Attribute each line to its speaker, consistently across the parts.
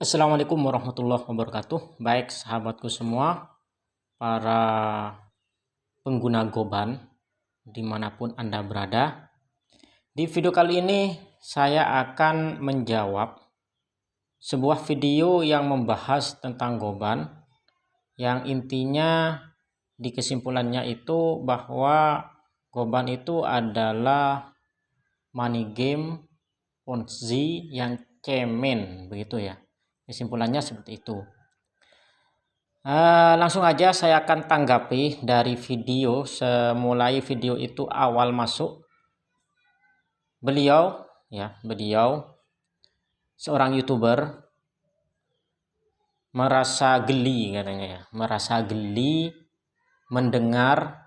Speaker 1: Assalamualaikum warahmatullahi wabarakatuh. Baik sahabatku semua, para pengguna Goban dimanapun Anda berada. Di video kali ini saya akan menjawab sebuah video yang membahas tentang Goban, yang intinya di kesimpulannya itu bahwa Goban itu adalah money game Ponzi yang cemen, begitu ya. Kesimpulannya seperti itu. Langsung aja saya akan tanggapi dari video. Semulai video itu awal masuk, beliau seorang YouTuber merasa geli, katanya ya, merasa geli mendengar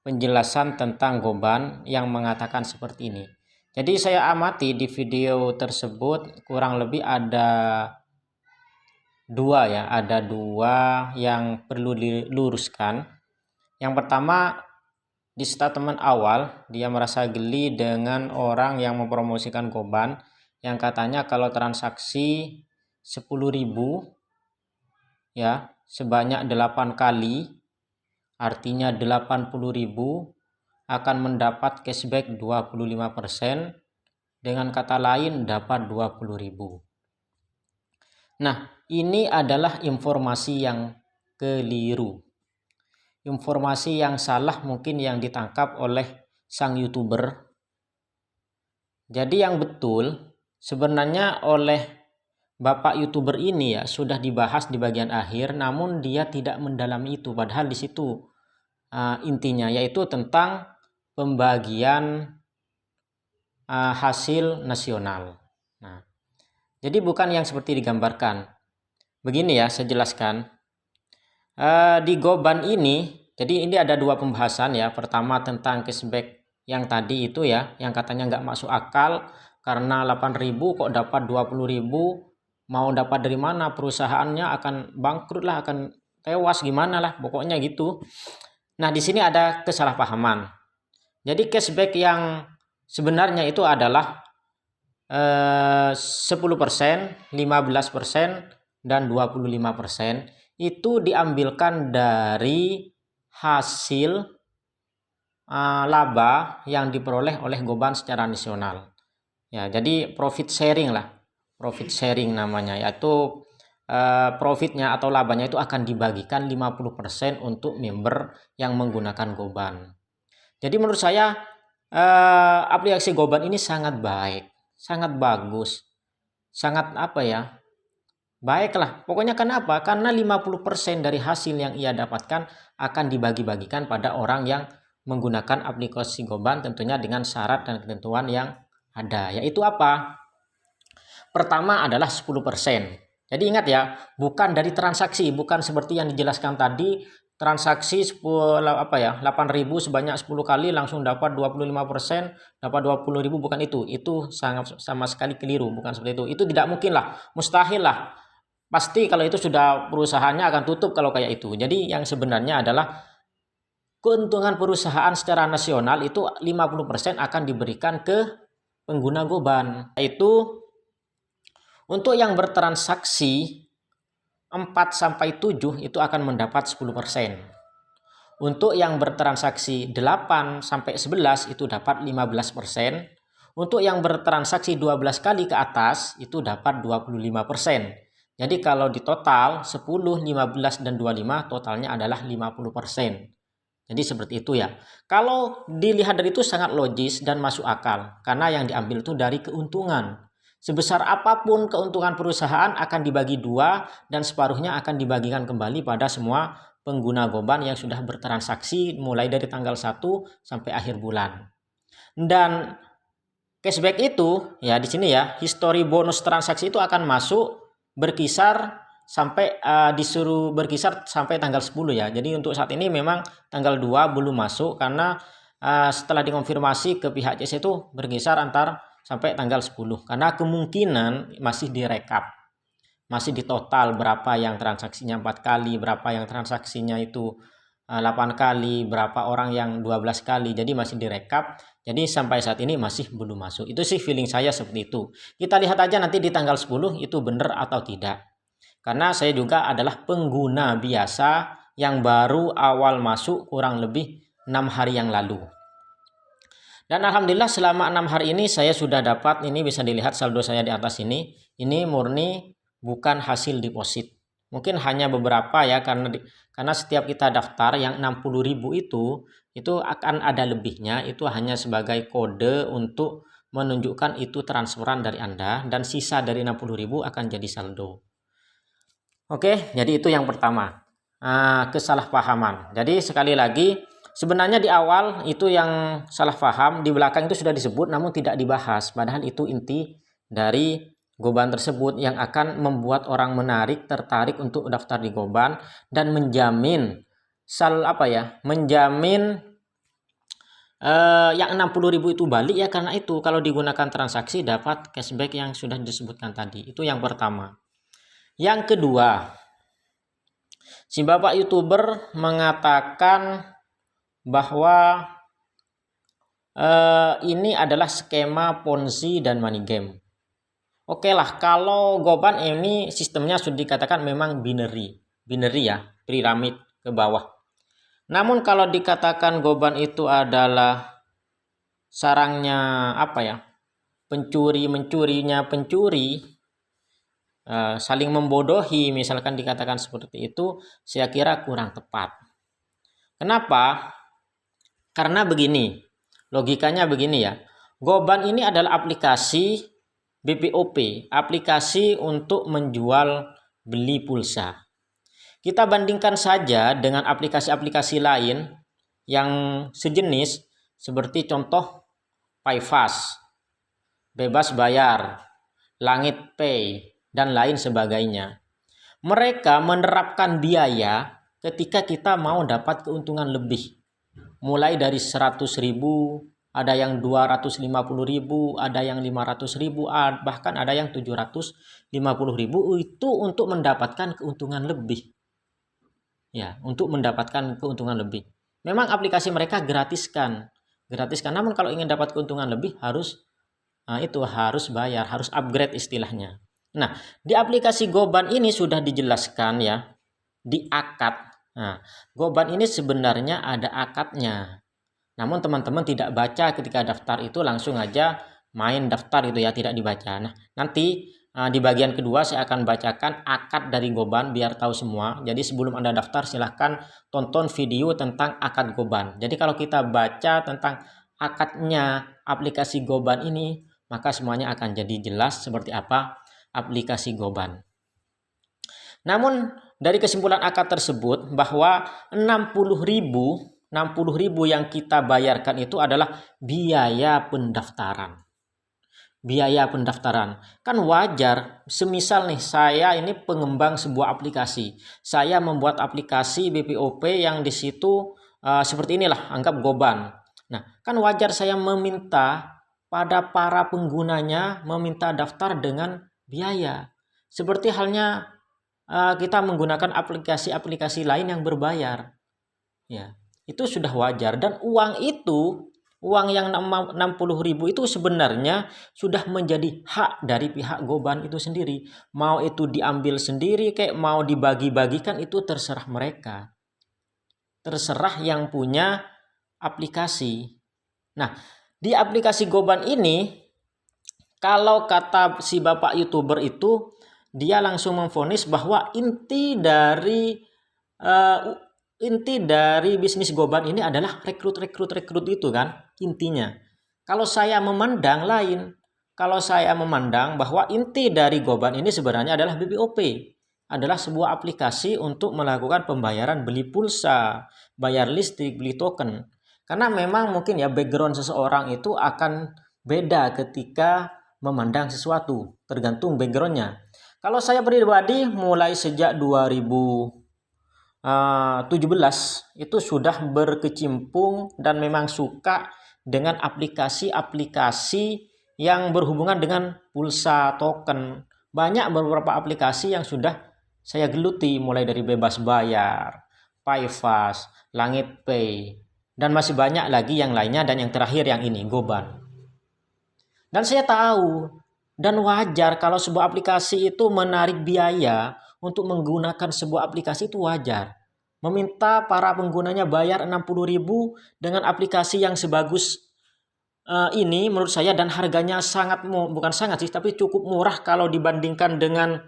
Speaker 1: penjelasan tentang Goban yang mengatakan seperti ini. Jadi saya amati di video tersebut kurang lebih ada dua yang perlu diluruskan. Yang pertama, di statement awal dia merasa geli dengan orang yang mempromosikan Goban yang katanya kalau transaksi 10.000 ya sebanyak 8 kali, artinya 80.000 akan mendapat cashback 25%, dengan kata lain dapat 20.000. Nah, ini adalah informasi yang keliru. Informasi yang salah mungkin yang ditangkap oleh sang YouTuber. Jadi yang betul sebenarnya oleh Bapak YouTuber ini ya sudah dibahas di bagian akhir, namun dia tidak mendalami itu. Padahal di situ intinya yaitu tentang pembagian hasil nasional. Nah, jadi bukan yang seperti digambarkan. Begini ya, saya jelaskan. Di Goban ini, jadi ini ada dua pembahasan ya. Pertama tentang cashback yang tadi itu ya, yang katanya nggak masuk akal karena 8.000 kok dapat 20.000. Mau dapat dari mana? Perusahaannya akan bangkrut lah, akan tewas gimana lah, pokoknya gitu. Nah, di sini ada kesalahpahaman. Jadi cashback yang sebenarnya itu adalah 10%, 15%, dan 25% itu diambilkan dari hasil laba yang diperoleh oleh Goban secara nasional. Ya, jadi profit sharing lah. Profit sharing namanya, yaitu profitnya atau labanya itu akan dibagikan 50% untuk member yang menggunakan Goban. Jadi menurut saya aplikasi Goban ini sangat baik, sangat bagus, sangat baiklah. Pokoknya kenapa? Karena 50% dari hasil yang ia dapatkan akan dibagi-bagikan pada orang yang menggunakan aplikasi Goban, tentunya dengan syarat dan ketentuan yang ada. Yaitu apa? Pertama adalah 10%. Jadi ingat ya, bukan dari transaksi, bukan seperti yang dijelaskan tadi, transaksi 8.000 sebanyak 10 kali langsung dapat 25%, dapat 20.000, bukan itu. Itu sangat sama sekali keliru, bukan seperti itu. Itu tidak mungkin lah, mustahil lah. Pasti kalau itu sudah perusahaannya akan tutup kalau kayak itu. Jadi yang sebenarnya adalah keuntungan perusahaan secara nasional itu 50% akan diberikan ke pengguna Goban. Yaitu untuk yang bertransaksi 4-7 itu akan mendapat 10%. Untuk yang bertransaksi 8-11 itu dapat 15%. Untuk yang bertransaksi 12 kali ke atas itu dapat 25%. Jadi kalau di total 10, 15, dan 25 totalnya adalah 50%. Jadi seperti itu ya. Kalau dilihat dari itu sangat logis dan masuk akal. Karena yang diambil itu dari keuntungan. Sebesar apapun keuntungan perusahaan akan dibagi dua dan separuhnya akan dibagikan kembali pada semua pengguna Goban yang sudah bertransaksi mulai dari tanggal 1 sampai akhir bulan. Dan cashback itu ya di sini ya, histori bonus transaksi itu akan masuk berkisar sampai disuruh berkisar sampai tanggal 10 ya. Jadi untuk saat ini memang tanggal 2 belum masuk karena setelah dikonfirmasi ke pihak CC itu berkisar antar sampai tanggal 10 karena kemungkinan masih direkap. Masih di total berapa yang transaksinya 4 kali, berapa yang transaksinya itu 8 kali, berapa orang yang 12 kali. Jadi masih direkap. Jadi sampai saat ini masih belum masuk. Itu sih feeling saya seperti itu. Kita lihat aja nanti di tanggal 10 itu benar atau tidak. Karena saya juga adalah pengguna biasa yang baru awal masuk kurang lebih 6 hari yang lalu. Dan alhamdulillah selama 6 hari ini saya sudah dapat, ini bisa dilihat saldo saya di atas ini murni bukan hasil deposit. Mungkin hanya beberapa ya, karena setiap kita daftar yang 60.000 itu akan ada lebihnya, itu hanya sebagai kode untuk menunjukkan itu transferan dari Anda, dan sisa dari 60.000 akan jadi saldo. Oke, jadi itu yang pertama, kesalahpahaman. Jadi sekali lagi, sebenarnya di awal itu yang salah paham, di belakang itu sudah disebut namun tidak dibahas, padahal itu inti dari Goban tersebut yang akan membuat orang tertarik untuk daftar di Goban dan menjamin yang 60.000 itu balik ya, karena itu kalau digunakan transaksi dapat cashback yang sudah disebutkan tadi. Itu yang pertama. Yang kedua, si Bapak YouTuber mengatakan bahwa ini adalah skema Ponzi dan money game. Oke lah, kalau Goban ini sistemnya sudah dikatakan memang binary ya, piramid ke bawah. Namun kalau dikatakan Goban itu adalah sarangnya pencurinya pencuri, saling membodohi, misalkan dikatakan seperti itu, saya kira kurang tepat. Kenapa? Karena begini, logikanya begini ya. Goban ini adalah aplikasi BPOP, aplikasi untuk menjual beli pulsa. Kita bandingkan saja dengan aplikasi-aplikasi lain yang sejenis, seperti contoh PayFast, Bebas Bayar, Langit Pay, dan lain sebagainya. Mereka menerapkan biaya ketika kita mau dapat keuntungan lebih. Mulai dari 100.000, ada yang 250.000, ada yang 500.000, bahkan ada yang 750.000, itu untuk mendapatkan keuntungan lebih. Ya, untuk mendapatkan keuntungan lebih. Memang aplikasi mereka gratiskan. Namun kalau ingin dapat keuntungan lebih harus bayar, harus upgrade istilahnya. Nah, di aplikasi Goban ini sudah dijelaskan ya, di akad. Nah, Goban ini sebenarnya ada akadnya. Namun teman-teman tidak baca ketika daftar, itu langsung aja main daftar itu ya, tidak dibaca. Nah, nanti di bagian kedua saya akan bacakan akad dari Goban biar tahu semua. Jadi sebelum Anda daftar silahkan tonton video tentang akad Goban. Jadi kalau kita baca tentang akadnya aplikasi Goban ini, maka semuanya akan jadi jelas seperti apa aplikasi Goban. Namun dari kesimpulan akad tersebut bahwa 60.000 yang kita bayarkan itu adalah biaya pendaftaran. Biaya pendaftaran. Kan wajar, semisal nih saya ini pengembang sebuah aplikasi. Saya membuat aplikasi BPOP yang di situ seperti inilah, anggap Goban. Nah, kan wajar saya meminta pada para penggunanya meminta daftar dengan biaya. Seperti halnya kita menggunakan aplikasi-aplikasi lain yang berbayar. Ya, itu sudah wajar, dan uang yang 60.000 itu sebenarnya sudah menjadi hak dari pihak Goban itu sendiri. Mau itu diambil sendiri kayak mau dibagi-bagikan, itu terserah mereka. Terserah yang punya aplikasi. Nah, di aplikasi Goban ini, kalau kata si Bapak YouTuber itu, dia langsung memvonis bahwa inti dari bisnis Goban ini adalah rekrut itu kan intinya. Kalau saya memandang lain, kalau saya memandang bahwa inti dari Goban ini sebenarnya adalah BPOP, adalah sebuah aplikasi untuk melakukan pembayaran beli pulsa, bayar listrik, beli token. Karena memang mungkin ya background seseorang itu akan beda ketika memandang sesuatu, tergantung backgroundnya. Kalau saya pribadi mulai sejak 2017 itu sudah berkecimpung dan memang suka dengan aplikasi-aplikasi yang berhubungan dengan pulsa, token. Banyak beberapa aplikasi yang sudah saya geluti, mulai dari Bebas Bayar, PayFast, Langit Pay, dan masih banyak lagi yang lainnya, dan yang terakhir yang ini, Goban. Dan saya tahu dan wajar kalau sebuah aplikasi itu menarik biaya untuk menggunakan sebuah aplikasi itu wajar. Meminta para penggunanya bayar 60.000 dengan aplikasi yang sebagus ini menurut saya, dan harganya sangat bukan sangat sih, tapi cukup murah kalau dibandingkan dengan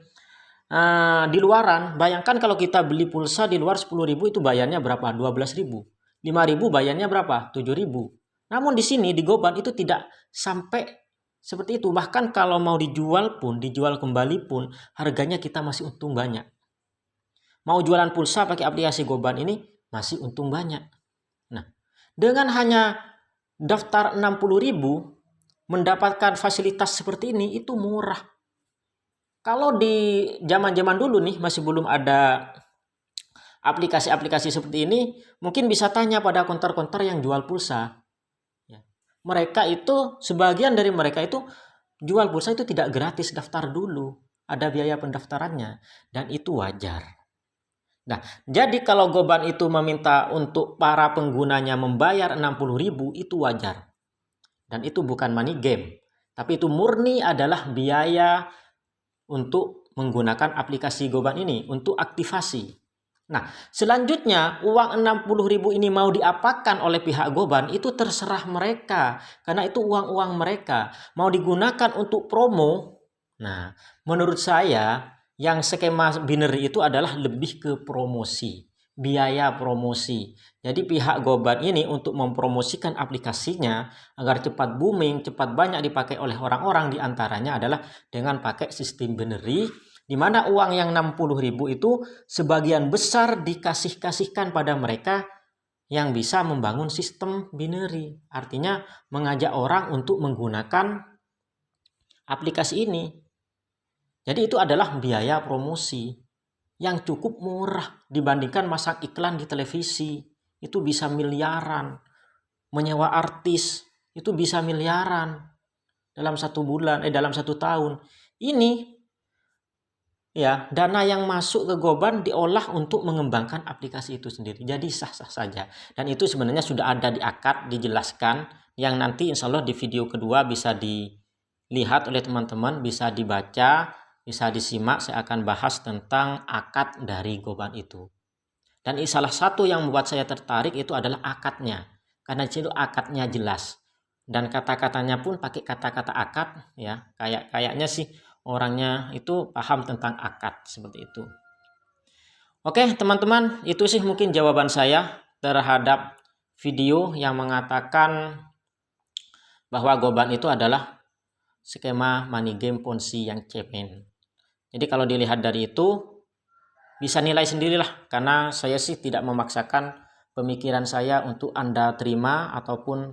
Speaker 1: di luaran. Bayangkan kalau kita beli pulsa di luar 10.000 itu bayarnya berapa? 12.000. 5.000 bayarnya berapa? 7.000. Namun di sini di Goban itu tidak sampai seperti itu. Bahkan kalau mau dijual kembali pun harganya kita masih untung banyak. Mau jualan pulsa pakai aplikasi Goban ini masih untung banyak. Nah, dengan hanya daftar 60.000 mendapatkan fasilitas seperti ini itu murah. Kalau di zaman-zaman dulu nih masih belum ada aplikasi-aplikasi seperti ini, mungkin bisa tanya pada konter-konter yang jual pulsa. Mereka itu, sebagian dari mereka itu jual pulsa itu tidak gratis, daftar dulu. Ada biaya pendaftarannya, dan itu wajar. Nah, jadi kalau Goban itu meminta untuk para penggunanya membayar 60.000 itu wajar. Dan itu bukan money game, tapi itu murni adalah biaya untuk menggunakan aplikasi Goban ini untuk aktivasi. Nah, selanjutnya uang 60.000 ini mau diapakan oleh pihak Goban itu terserah mereka, karena itu uang-uang mereka. Mau digunakan untuk promo. Nah, menurut saya yang skema binary itu adalah lebih ke promosi, biaya promosi. Jadi pihak Goban ini untuk mempromosikan aplikasinya agar cepat booming, cepat banyak dipakai oleh orang-orang, diantaranya adalah dengan pakai sistem binary, di mana uang yang 60.000 itu sebagian besar dikasihkan pada mereka yang bisa membangun sistem binary. Artinya mengajak orang untuk menggunakan aplikasi ini. Jadi itu adalah biaya promosi yang cukup murah dibandingkan masang iklan di televisi. Itu bisa miliaran. Menyewa artis itu bisa miliaran dalam 1 bulan, dalam 1 tahun. Ini ya, dana yang masuk ke Goban diolah untuk mengembangkan aplikasi itu sendiri. Jadi sah-sah saja. Dan itu sebenarnya sudah ada di akad, dijelaskan, yang nanti insya Allah di video kedua bisa dilihat oleh teman-teman, bisa dibaca, bisa disimak. Saya akan bahas tentang akad dari Goban itu. Dan salah satu yang membuat saya tertarik itu adalah akadnya. Karena itu akadnya jelas. Dan kata-katanya pun pakai kata-kata akad, ya. Kayaknya sih orangnya itu paham tentang akad seperti itu. Oke teman-teman, itu sih mungkin jawaban saya terhadap video yang mengatakan bahwa Goban itu adalah skema money game Ponzi yang cemen. Jadi kalau dilihat dari itu bisa nilai sendirilah, karena saya sih tidak memaksakan pemikiran saya untuk Anda terima, ataupun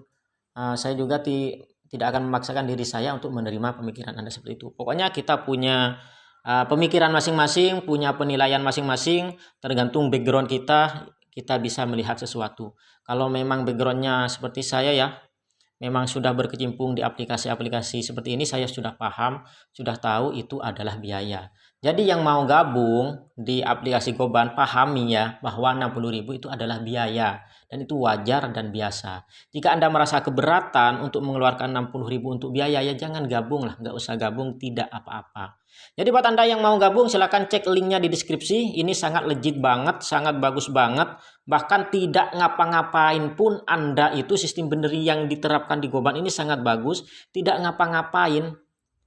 Speaker 1: saya juga tidak akan memaksakan diri saya untuk menerima pemikiran Anda seperti itu. Pokoknya kita punya pemikiran masing-masing, punya penilaian masing-masing, tergantung background kita bisa melihat sesuatu. Kalau memang backgroundnya seperti saya ya, memang sudah berkecimpung di aplikasi-aplikasi seperti ini, saya sudah paham, sudah tahu itu adalah biaya. Jadi yang mau gabung di aplikasi Goban, pahami ya bahwa 60.000 itu adalah biaya, dan itu wajar dan biasa. Jika Anda merasa keberatan untuk mengeluarkan 60.000 untuk biaya, ya jangan gabung lah, nggak usah gabung, tidak apa-apa. Jadi buat Anda yang mau gabung, silahkan cek linknya di deskripsi. Ini sangat legit banget, sangat bagus banget. Bahkan tidak ngapa-ngapain pun Anda itu, sistem binary yang diterapkan di Goban ini sangat bagus. Tidak ngapa-ngapain,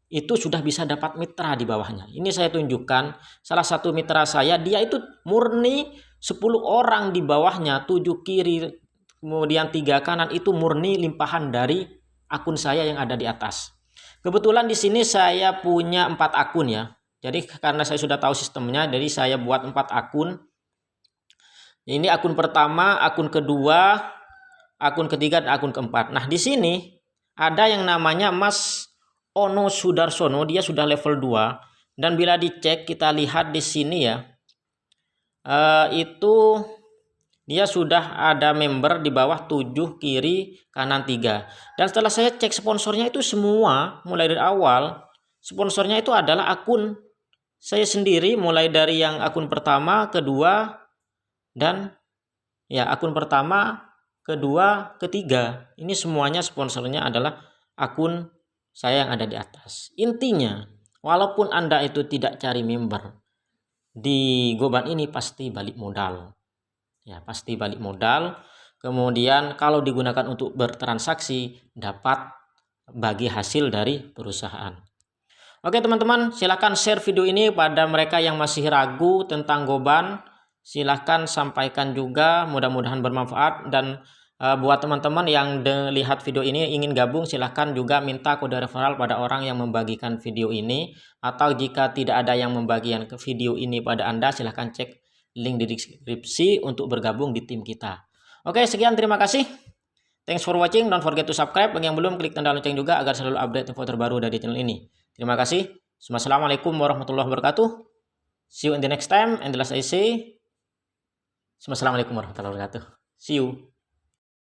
Speaker 1: itu sudah bisa dapat mitra di bawahnya. Ini saya tunjukkan salah satu mitra saya, dia itu murni 10 orang di bawahnya, 7 kiri kemudian 3 kanan, itu murni limpahan dari akun saya yang ada di atas. Kebetulan di sini saya punya 4 akun ya. Jadi karena saya sudah tahu sistemnya, jadi saya buat 4 akun. Ini akun pertama, akun kedua, akun ketiga, dan akun keempat. Nah, di sini ada yang namanya Mas Ono Sudarsono, dia sudah level 2, dan bila dicek kita lihat di sini ya, itu dia sudah ada member di bawah 7 kiri kanan 3. Dan setelah saya cek sponsornya itu semua mulai dari awal, sponsornya itu adalah akun saya sendiri, mulai dari yang akun pertama, kedua, dan ya akun pertama, kedua, ketiga. Ini semuanya sponsornya adalah akun saya yang ada di atas. Intinya, walaupun Anda itu tidak cari member di Goban ini pasti balik modal. Ya, pasti balik modal. Kemudian kalau digunakan untuk bertransaksi dapat bagi hasil dari perusahaan. Oke teman-teman, silahkan share video ini pada mereka yang masih ragu tentang Goban. Silahkan sampaikan juga, mudah-mudahan bermanfaat. Dan buat teman-teman yang lihat video ini ingin gabung, silahkan juga minta kode referral pada orang yang membagikan video ini. Atau jika tidak ada yang membagikan video ini pada Anda, silahkan cek link di deskripsi untuk bergabung di tim kita. Oke, sekian, terima kasih. Thanks for watching, don't forget to subscribe. Bagi yang belum, klik tanda lonceng juga agar selalu update info terbaru dari channel ini. Terima kasih. Assalamualaikum warahmatullahi wabarakatuh. See you in the next time. And the last I say, Assalamualaikum warahmatullahi wabarakatuh. See you.